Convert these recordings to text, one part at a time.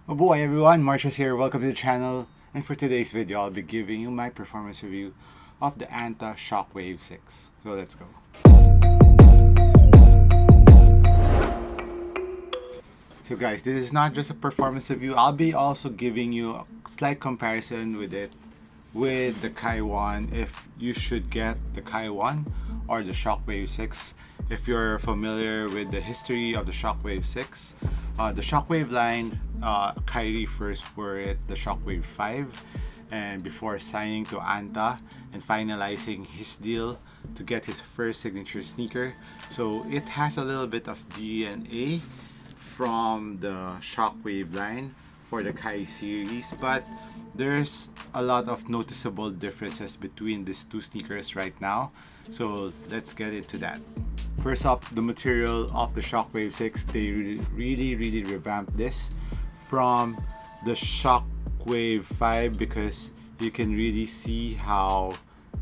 Oh boy everyone, MARKCHES here, welcome to the channel, and for today's video I'll be giving you my performance review of the ANTA SHOCKWAVE 6. So let's go. So guys, this is not just a performance review, I'll be also giving you a slight comparison with it with the Kai 1, if you should get the Kai 1 or the SHOCKWAVE 6. If you're familiar with the history of the SHOCKWAVE 6, the SHOCKWAVE line, Kyrie first wore it the SHOCKWAVE 5, and before signing to ANTA and finalizing his deal to get his first signature sneaker. So it has a little bit of DNA from the SHOCKWAVE line for the Kai series, but there's a lot of noticeable differences between these two sneakers right now. So let's get into that. First up, the material of the SHOCKWAVE 6, they really revamped this from the SHOCKWAVE 5 because you can really see how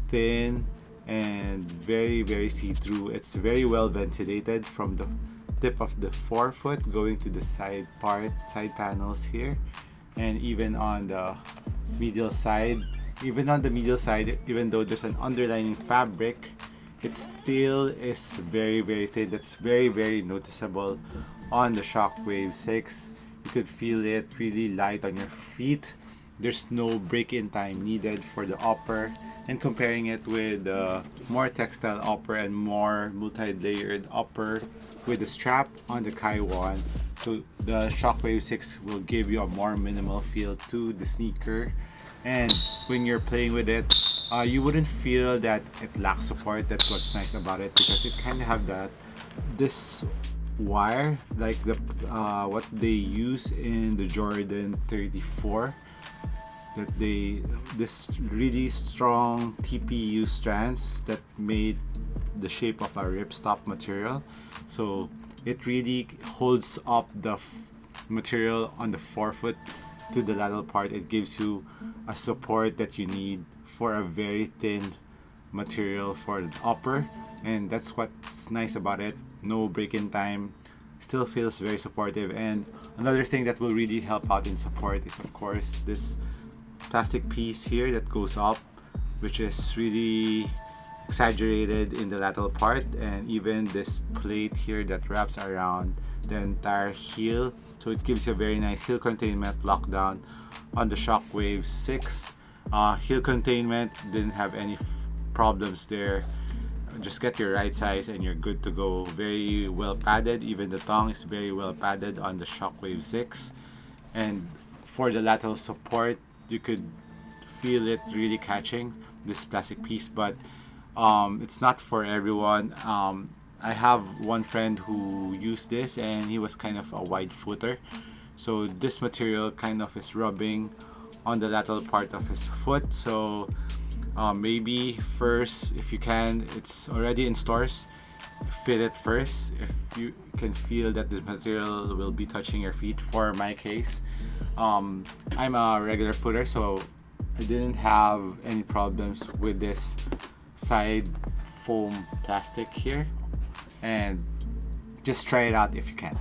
thin and very see-through. It's very well ventilated from the tip of the forefoot going to the side panels here, and even on the medial side. Even even though there's an underlining fabric, it still is very thin. That's very noticeable on the SHOCKWAVE 6. You could feel it really light on your feet. There's no break-in time needed for the upper, and comparing it with the more textile upper and more multi-layered upper with the strap on the Kai 1, so the SHOCKWAVE 6 will give you a more minimal feel to the sneaker. And when you're playing with it, you wouldn't feel that it lacks support. That's what's nice about it, because it kind of have this wire like the what they use in the Jordan 34, that this really strong TPU strands that made the shape of a ripstop material. So it really holds up the material on the forefoot to the lateral part. It gives you a support that you need for a very thin material for the upper, and that's what's nice about it. No break-in time, still feels very supportive. And another thing that will really help out in support is of course this plastic piece here that goes up, which is really exaggerated in the lateral part, and even this plate here that wraps around the entire heel, so it gives you a very nice heel containment lockdown on the SHOCKWAVE 6. Heel containment didn't have any problems there. Just get your right size and you're good to go. Very well padded. Even the tongue is very well padded on the SHOCKWAVE 6. And for the lateral support, you could feel it really catching this plastic piece, but it's not for everyone. I have one friend who used this and he was kind of a wide footer, so this material kind of is rubbing on the lateral part of his foot. So maybe first, if you can, it's already in stores, fit it first if you can feel that the material will be touching your feet. For my case, I'm a regular footer, so I didn't have any problems with this side foam plastic here, and just try it out if you can.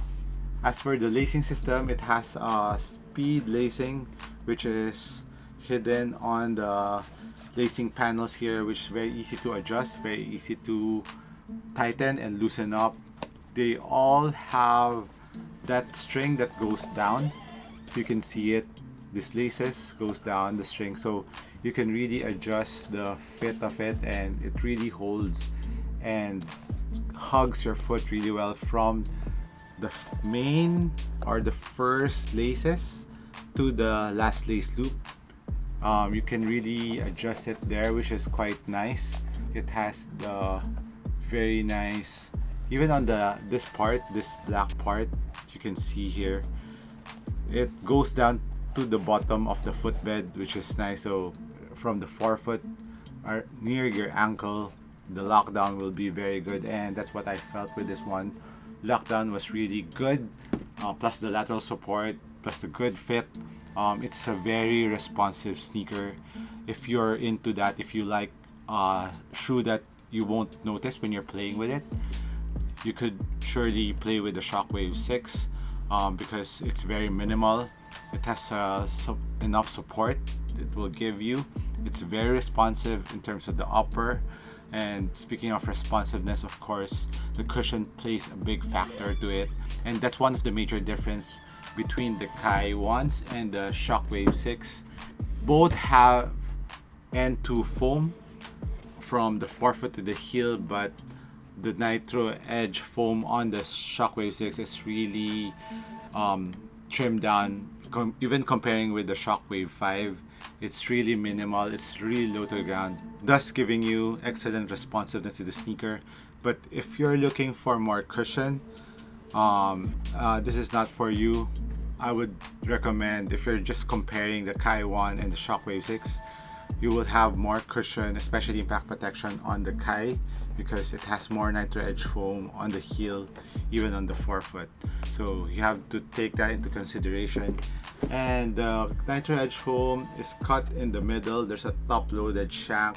As for the lacing system, it has a speed lacing which is hidden on the lacing panels here, which is very easy to adjust, very easy to tighten and loosen up. They all have that string that goes down. You can see it, this laces goes down the string, so you can really adjust the fit of it, and it really holds and hugs your foot really well from the main or the first laces to the last lace loop. You can really adjust it there, which is quite nice. It has the very nice, even on this black part, you can see here, it goes down to the bottom of the footbed, which is nice. So from the forefoot or near your ankle, the lockdown will be very good, and that's what I felt with this one. Lockdown was really good, plus the lateral support, plus the good fit. It's a very responsive sneaker. If you're into that, if you like a shoe that you won't notice when you're playing with it, you could surely play with the SHOCKWAVE 6 because it's very minimal. It has enough support it will give you. It's very responsive in terms of the upper. And speaking of responsiveness, of course, the cushion plays a big factor to it. And that's one of the major difference between the Kai 1s and the SHOCKWAVE 6. Both have N2 foam from the forefoot to the heel, but the Nitro Edge foam on the SHOCKWAVE 6 is really trimmed down. Even comparing with the SHOCKWAVE 5, it's really minimal, it's really low to the ground, thus giving you excellent responsiveness to the sneaker. But if you're looking for more cushion, this is not for you. I would recommend, if you're just comparing the Kai 1 and the SHOCKWAVE 6, you will have more cushion, especially impact protection on the Kai, because it has more Nitro Edge foam on the heel, even on the forefoot. So you have to take that into consideration. And the Nitro Edge foam is cut in the middle. There's a top-loaded shank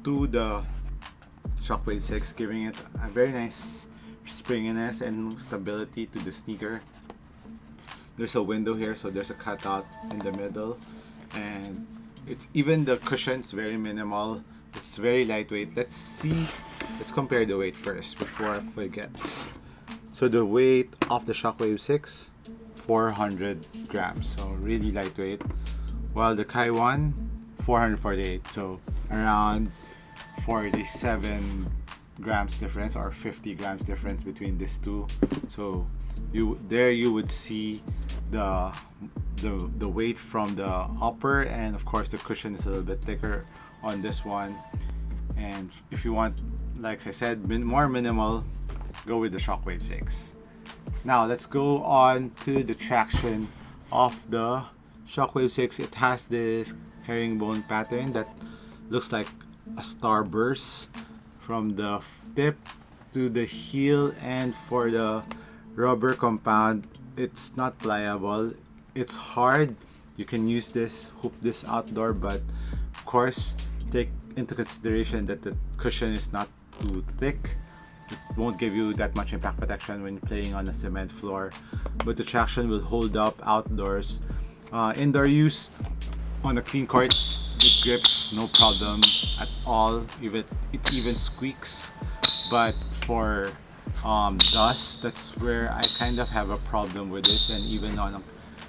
to the SHOCKWAVE 6, giving it a very nice springiness and stability to the sneaker. There's a window here, so there's a cutout in the middle, and it's even the cushion's very minimal. It's very lightweight. Let's compare the weight first before I forget. So the weight of the SHOCKWAVE 6, 400 grams, so really lightweight, while the Kai 1, 448, so around 47 grams difference or 50 grams difference between these two. So you would see the weight from the upper, and of course the cushion is a little bit thicker on this one. And if you want, like I said, more minimal, go with the SHOCKWAVE 6. Now let's go on to the traction of the SHOCKWAVE 6. It has this herringbone pattern that looks like a starburst from the tip to the heel, and for the rubber compound, it's not pliable, it's hard. You can use this, hoop this outdoor, but of course take into consideration that the cushion is not too thick. It won't give you that much impact protection when playing on a cement floor, but the traction will hold up outdoors. Indoor use, on a clean court, it grips no problem at all. It even squeaks. But for dust, that's where I kind of have a problem with this. And even on a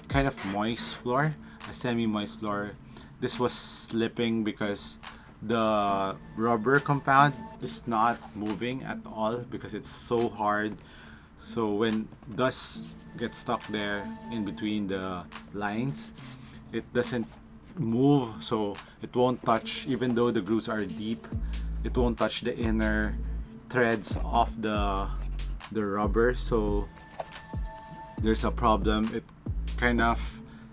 kind of moist floor, a semi-moist floor, this was slipping because the rubber compound is not moving at all because it's so hard. So when dust gets stuck there in between the lines, it doesn't move, so it won't touch. Even though the grooves are deep, it won't touch the inner threads of the rubber. So there's a problem. It kind of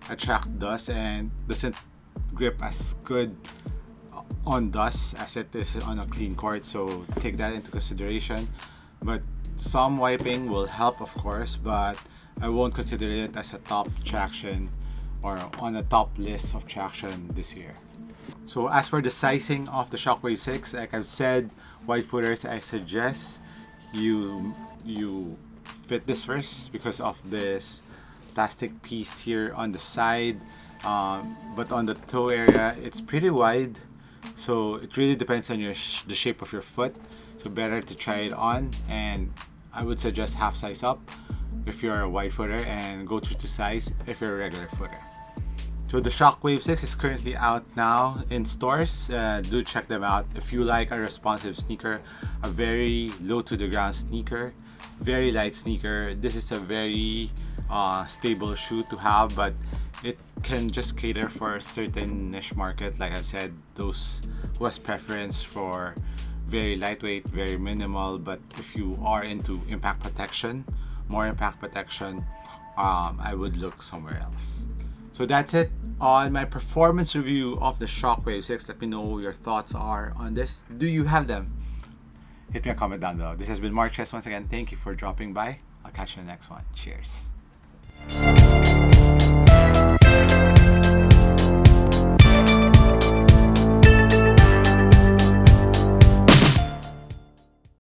attracts dust and doesn't grip as good on dust as it is on a clean court, so take that into consideration. But some wiping will help, of course, but I won't consider it as a top traction or on a top list of traction this year. So as for the sizing of the SHOCKWAVE 6, like I've said, wide footers, I suggest you fit this first because of this plastic piece here on the side, but on the toe area it's pretty wide, so it really depends on the shape of your foot. So better to try it on, and I would suggest half size up if you're a wide footer and go true to size if you're a regular footer. So the SHOCKWAVE 6 is currently out now in stores. Do check them out if you like a responsive sneaker, a very low to the ground sneaker, very light sneaker. This is a very stable shoe to have, but it can just cater for a certain niche market. Like I've said, those who has preference for very lightweight, very minimal. But if you are into impact protection, more impact protection, I would look somewhere else. So that's it on my performance review of the SHOCKWAVE 6. Let me know what your thoughts are on this. Do you have them? Hit me a comment down below. This has been MARKCHES once again. Thank you for dropping by. I'll catch you in the next one. Cheers.